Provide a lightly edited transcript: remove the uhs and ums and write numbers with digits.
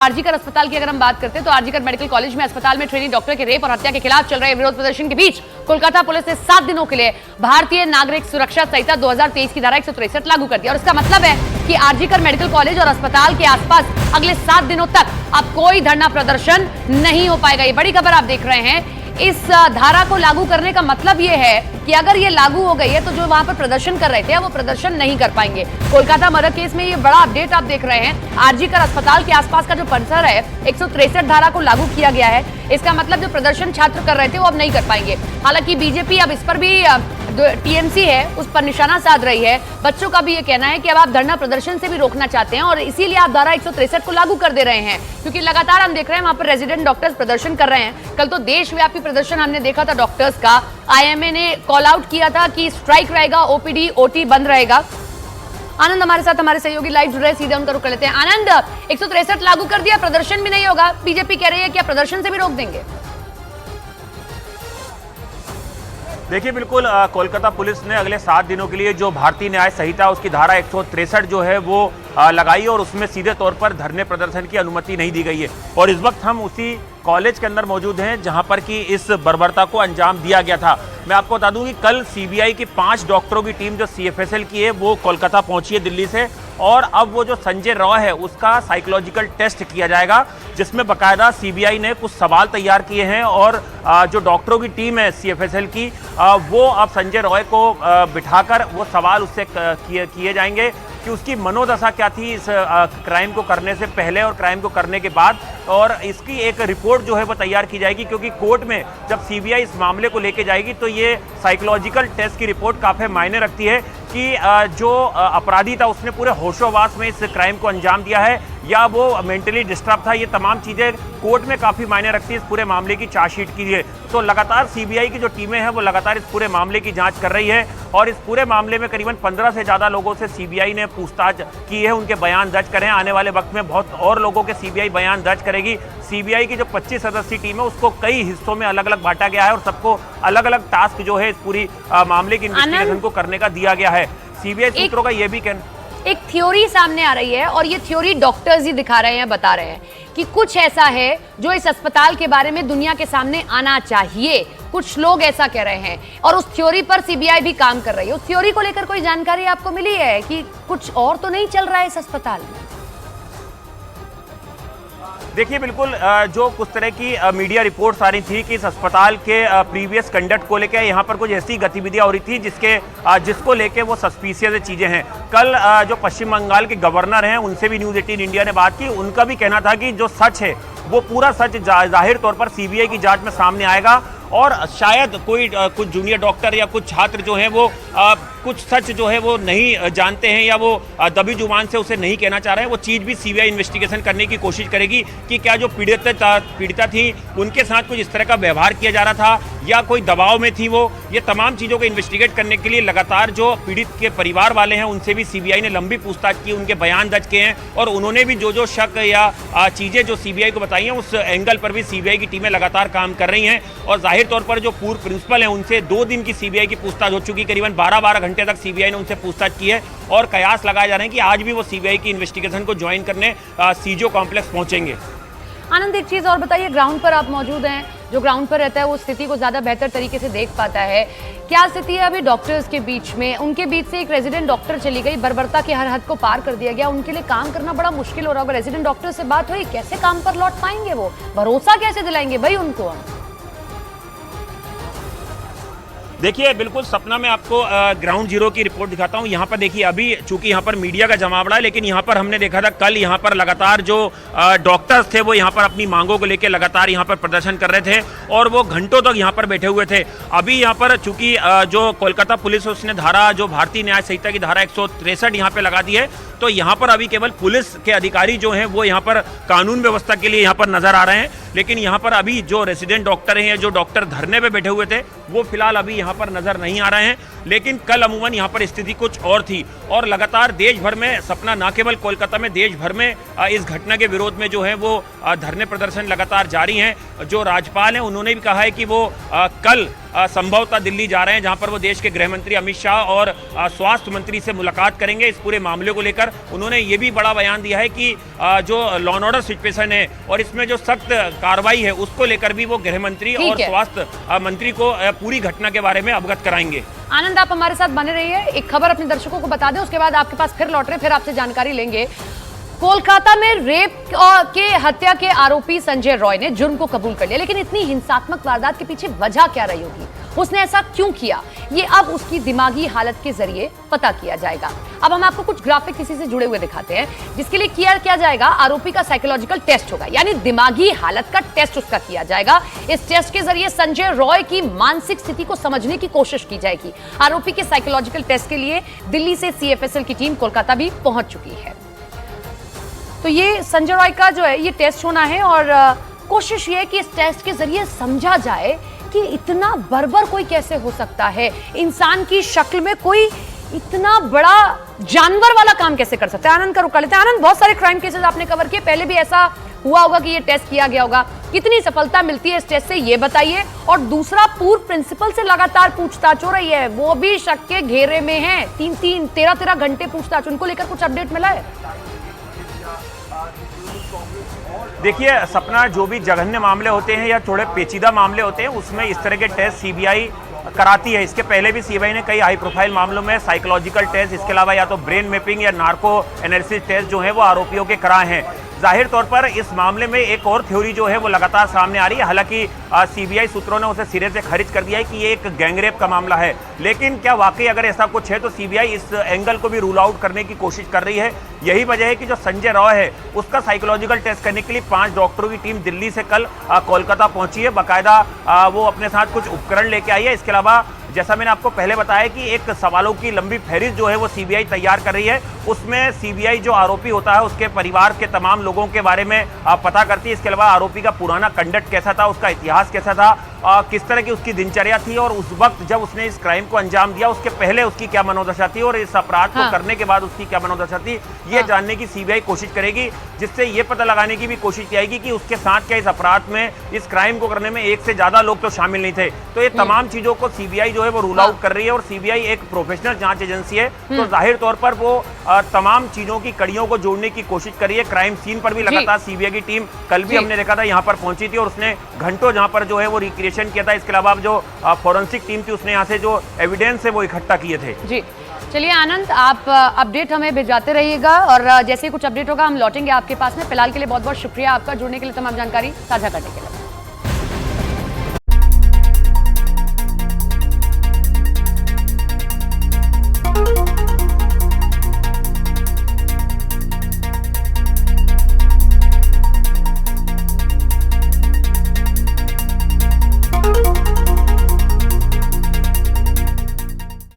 आरजीकर अस्पताल की अगर हम बात करते हैं तो आरजीकर मेडिकल कॉलेज में अस्पताल में ट्रेनी डॉक्टर के रेप और हत्या के खिलाफ चल रहे विरोध प्रदर्शन के बीच कोलकाता पुलिस ने 7 दिनों के लिए भारतीय नागरिक सुरक्षा संहिता 2023 की धारा 163 लागू कर दिया। और इसका मतलब है कि आरजीकर मेडिकल कॉलेज और अस्पताल के आसपास अगले 7 दिनों तक अब कोई धरना प्रदर्शन नहीं हो पाएगा। ये बड़ी खबर आप देख रहे हैं। इस धारा को लागू करने का मतलब यह है कि अगर ये लागू हो गई है तो जो वहां पर प्रदर्शन कर रहे थे वो प्रदर्शन नहीं कर पाएंगे। कोलकाता मर्डर केस में ये बड़ा अपडेट आप देख रहे हैं। आरजीकर अस्पताल के आसपास का जो परिसर है 163 धारा को लागू किया गया है। इसका मतलब जो प्रदर्शन छात्र कर रहे थे वो अब नहीं कर पाएंगे। हालांकि बीजेपी अब इस पर भी टीएमसी है उस पर निशाना साध रही है। बच्चों का भी ये कहना है कि अब आप धरना प्रदर्शन से भी रोकना चाहते हैं और इसीलिए आप धारा 163 को लागू कर दे रहे हैं, क्योंकि लगातार हम देख रहे हैं वहां पर रेजिडेंट डॉक्टर्स प्रदर्शन कर रहे हैं। कल तो देशव्यापी प्रदर्शन हमने देखा था डॉक्टर्स का। आईएमए ने कॉल आउट किया था कि स्ट्राइक रहेगा, ओपीडी ओटी बंद रहेगा। आनंद हमारे साथ हमारे सहयोगी लाइव जुड़ रहे, सीधे उनका रुख कर लेते हैं। आनंद, 163 लागू कर दिया, प्रदर्शन भी नहीं होगा, बीजेपी कह रही है कि आप प्रदर्शन से भी रोक देंगे। देखिए, बिल्कुल कोलकाता पुलिस ने अगले 7 दिनों के लिए जो भारतीय न्याय संहिता उसकी धारा 163 जो है वो लगाई और उसमें सीधे तौर पर धरने प्रदर्शन की अनुमति नहीं दी गई है। और इस वक्त हम उसी कॉलेज के अंदर मौजूद हैं जहां पर कि इस बर्बरता को अंजाम दिया गया था। मैं आपको बता दूं कि कल सीबीआई की 5 डॉक्टरों की टीम जो सीएफएसएल की है वो कोलकाता पहुंची है दिल्ली से, और अब वो जो संजय रॉय है उसका साइकोलॉजिकल टेस्ट किया जाएगा, जिसमें बाकायदा सीबीआई ने कुछ सवाल तैयार किए हैं। और जो डॉक्टरों की टीम है सीएफएसएल की वो अब संजय रॉय को बिठाकर वो सवाल उससे किए जाएंगे कि उसकी मनोदशा क्या थी इस क्राइम को करने से पहले और क्राइम को करने के बाद। और इसकी एक रिपोर्ट जो है वो तैयार की जाएगी, क्योंकि कोर्ट में जब सीबीआई इस मामले को लेके जाएगी तो ये साइकोलॉजिकल टेस्ट की रिपोर्ट काफ़ी मायने रखती है कि जो अपराधी था उसने पूरे होशोवास में इस क्राइम को अंजाम दिया है या वो मेंटली डिस्टर्ब था। ये तमाम चीज़ें कोर्ट में काफ़ी मायने रखती है इस पूरे मामले की चार्जशीट की लिए। तो लगातार सीबीआई की जो टीमें हैं वो लगातार इस पूरे मामले की जांच कर रही है और इस पूरे मामले में करीबन 15 से ज़्यादा लोगों से सीबीआई ने पूछताछ की है, उनके बयान दर्ज करें। आने वाले वक्त में बहुत और लोगों के सीबीआई बयान दर्ज करेगी। सीबीआई की जो 25 सदस्यीय टीम है उसको कई हिस्सों में अलग अलग बांटा गया है और सबको अलग अलग टास्क जो है इस पूरी मामले की इन्वेस्टिगेशन को करने का दिया गया है। सीबीआई सूत्रों का यह भी कहना, एक थ्योरी सामने आ रही है और ये थ्योरी डॉक्टर्स ही दिखा रहे हैं, बता रहे हैं कि कुछ ऐसा है जो इस अस्पताल के बारे में दुनिया के सामने आना चाहिए। कुछ लोग ऐसा कह रहे हैं और उस थ्योरी पर सीबीआई भी काम कर रही है। उस थ्योरी को लेकर कोई जानकारी आपको मिली है कि कुछ और तो नहीं चल रहा है इस अस्पताल में? देखिए, बिल्कुल जो कुछ तरह की मीडिया रिपोर्ट्स आ रही थी कि इस अस्पताल के प्रीवियस कंडक्ट को लेकर यहाँ पर कुछ ऐसी गतिविधियाँ हो रही थी जिसको लेके वो सस्पिशियस चीज़ें हैं। कल जो पश्चिम बंगाल के गवर्नर हैं उनसे भी न्यूज़ 18 इंडिया ने बात की। उनका भी कहना था कि जो सच है वो पूरा सच जाहिर तौर पर सीबीआई की जांच में सामने आएगा और शायद कुछ जूनियर डॉक्टर या कुछ छात्र जो हैं वो कुछ सच जो है वो नहीं जानते हैं या वो दबी जुबान से उसे नहीं कहना चाह रहे हैं। वो चीज़ भी सीबीआई इन्वेस्टिगेशन करने की कोशिश करेगी कि क्या जो पीड़िता थी उनके साथ कुछ इस तरह का व्यवहार किया जा रहा था या कोई दबाव में थी वो। ये तमाम चीज़ों को इन्वेस्टिगेट करने के लिए लगातार जो पीड़ित के परिवार वाले हैं उनसे भी सीबीआई ने लंबी पूछताछ की, उनके बयान दर्ज किए हैं और उन्होंने भी जो शक या चीज़ें जो सीबीआई को बताई हैं उस एंगल पर भी सीबीआई की टीमें लगातार काम कर रही हैं। और जाहिर तौर पर जो पूर्व प्रिंसिपल हैं उनसे 2 दिन की सीबीआई की पूछताछ हो चुकी, करीबन 12 घंटे तक सीबीआई ने उनसे पूछताछ की है और कयास लगाए जा रहे हैं कि आज भी वो सीबीआई की इन्वेस्टिगेशन को ज्वाइन करने सीजो कॉम्प्लेक्स पहुंचेंगे। आनंद, एक चीज और बताइए, ग्राउंड पर आप मौजूद हैं, जो ग्राउंड पर रहता है वो स्थिति को ज्यादा बेहतर तरीके से देख पाता है। क्या स्थिति है अभी डॉक्टर्स के बीच में? उनके बीच से एक रेजिडेंट डॉक्टर चली गई, बर्बरता के हर हद को पार कर दिया गया, उनके लिए काम करना बड़ा मुश्किल हो रहा होगा। रेजिडेंट डॉक्टर से बात हुई, कैसे काम पर लौट पाएंगे? वो भरोसा कैसे दिलाएंगे भाई उनको हम? देखिए, बिल्कुल सपना में आपको ग्राउंड जीरो की रिपोर्ट दिखाता हूँ। यहाँ पर देखिए, अभी चूंकि यहाँ पर मीडिया का जमावड़ा है, लेकिन यहाँ पर हमने देखा था कल यहाँ पर लगातार जो डॉक्टर्स थे वो यहाँ पर अपनी मांगों को लेकर लगातार यहाँ पर प्रदर्शन कर रहे थे और वो घंटों तक यहाँ पर बैठे हुए थे। अभी यहाँ पर चूंकि जो कोलकाता पुलिस उसने धारा जो भारतीय न्याय संहिता की धारा 163 यहाँ पे लगा दी है, तो यहाँ पर अभी केवल पुलिस के अधिकारी जो हैं वो यहाँ पर कानून व्यवस्था के लिए यहाँ पर नजर आ रहे हैं। लेकिन यहाँ पर अभी जो रेसिडेंट डॉक्टर हैं या जो डॉक्टर धरने पे बैठे हुए थे वो फिलहाल अभी यहाँ पर नजर नहीं आ रहे हैं। लेकिन कल अमूमन यहाँ पर स्थिति कुछ और थी और लगातार देश भर में, सपना ना केवल कोलकाता में, देश भर में इस घटना के विरोध में जो है वो धरने प्रदर्शन लगातार जारी हैं। जो राज्यपाल हैं उन्होंने भी कहा है कि वो कल संभवतः दिल्ली जा रहे हैं, जहां पर वो देश के गृह मंत्री अमित शाह और स्वास्थ्य मंत्री से मुलाकात करेंगे इस पूरे मामले को लेकर। उन्होंने ये भी बड़ा बयान दिया है कि जो लॉ एंड ऑर्डर सिचुएशन है और इसमें जो सख्त कार्रवाई है उसको लेकर भी वो गृह मंत्री और स्वास्थ्य मंत्री को पूरी घटना के बारे में अवगत कराएंगे। आनंद, आप हमारे साथ बने रहिए, एक खबर अपने दर्शकों को बता दें, उसके बाद आपके पास फिर लौट रहे, फिर आपसे जानकारी लेंगे। कोलकाता में रेप के हत्या के आरोपी संजय रॉय ने जुर्म को कबूल कर लिया, लेकिन इतनी हिंसात्मक वारदात के पीछे वजह क्या रही होगी, उसने ऐसा क्यों किया, ये अब उसकी दिमागी हालत के जरिए पता किया जाएगा। अब हम आपको कुछ ग्राफिक किसी से जुड़े हुए दिखाते हैं, जिसके लिए किया जाएगा आरोपी का साइकोलॉजिकल टेस्ट होगा, यानी दिमागी हालत का टेस्ट उसका किया जाएगा। इस टेस्ट के जरिए संजय रॉय की मानसिक स्थिति को समझने की कोशिश की जाएगी। आरोपी के साइकोलॉजिकल टेस्ट के लिए दिल्ली से CFSL की टीम कोलकाता भी पहुंच चुकी है। तो ये संजय रॉय का जो है ये टेस्ट होना है और कोशिश ये है कि इस टेस्ट के जरिए समझा जाए कि इतना बर्बर कोई कैसे हो सकता है, इंसान की शक्ल में कोई इतना बड़ा जानवर वाला काम कैसे कर सकता है। आनंद का रुक लेते हैं। आनंद, बहुत सारे क्राइम केसेस आपने कवर किए, पहले भी ऐसा हुआ होगा कि ये टेस्ट किया गया होगा, कितनी सफलता मिलती है इस टेस्ट से ये बताइए। और दूसरा, पूर्व प्रिंसिपल से लगातार पूछताछ हो रही है, वो भी शक के घेरे में है, 13 घंटे पूछताछ, उनको लेकर कुछ अपडेट मिला है? देखिए सपना, जो भी जघन्य मामले होते हैं या थोड़े पेचीदा मामले होते हैं उसमें इस तरह के टेस्ट CBI कराती है। इसके पहले भी CBI ने कई हाई प्रोफाइल मामलों में साइकोलॉजिकल टेस्ट, इसके अलावा या तो ब्रेन मैपिंग या नार्को एनालिसिस टेस्ट जो है वो आरोपियों के कराए हैं। जाहिर तौर पर इस मामले में एक और थ्योरी जो है वो लगातार सामने आ रही है। हालांकि CBI सूत्रों ने उसे सिरे से खारिज कर दिया है कि ये एक गैंगरेप का मामला है, लेकिन क्या वाकई अगर ऐसा कुछ है तो CBI इस एंगल को भी रूल आउट करने की कोशिश कर रही है। यही वजह है कि जो संजय रॉय है उसका साइकोलॉजिकल टेस्ट करने के लिए 5 डॉक्टरों की टीम दिल्ली से कल कोलकाता पहुंची है। बाकायदा वो अपने साथ कुछ उपकरण लेके आई है। इसके अलावा जैसा मैंने आपको पहले बताया कि एक सवालों की लंबी फहरिस्त जो है वो CBI तैयार कर रही है। उसमें CBI जो आरोपी होता है उसके परिवार के तमाम लोगों के बारे में पता करती है। इसके अलावा आरोपी का पुराना कंडक्ट कैसा था, उसका इतिहास कैसा था, किस तरह की उसकी दिनचर्या थी और उस वक्त जब उसने इस क्राइम को अंजाम दिया उसके पहले उसकी क्या मनोदशा थी और इस अपराध को करने के बाद उसकी क्या मनोदशा थी, ये जानने की CBI कोशिश करेगी, जिससे ये पता लगाने की भी कोशिश की जाएगी कि उसके साथ क्या इस अपराध में, इस क्राइम को करने में एक से ज्यादा लोग तो शामिल नहीं थे। तो ये तमाम चीजों को CBI जो है वो रूल आउट कर रही है और CBI एक प्रोफेशनल जांच एजेंसी है, तो जाहिर तौर पर वो तमाम चीजों की कड़ियों को जोड़ने की कोशिश कर रही है। क्राइम सीन पर भी लगातार CBI की टीम, कल भी हमने देखा था यहाँ पर पहुंची थी और उसने घंटों जहाँ पर जो है वो रिक्रिएशन किया था। इसके अलावा जो फॉरेंसिक टीम थी उसने यहाँ से जो एविडेंस है वो इकट्ठा किए थे। जी चलिए आनंद, आप अपडेट हमें भिजवाते रहिएगा और जैसे ही कुछ अपडेट होगा हम लौटेंगे आपके पास में। फिलहाल के लिए बहुत बहुत शुक्रिया आपका जुड़ने के लिए, तमाम जानकारी साझा करने के लिए।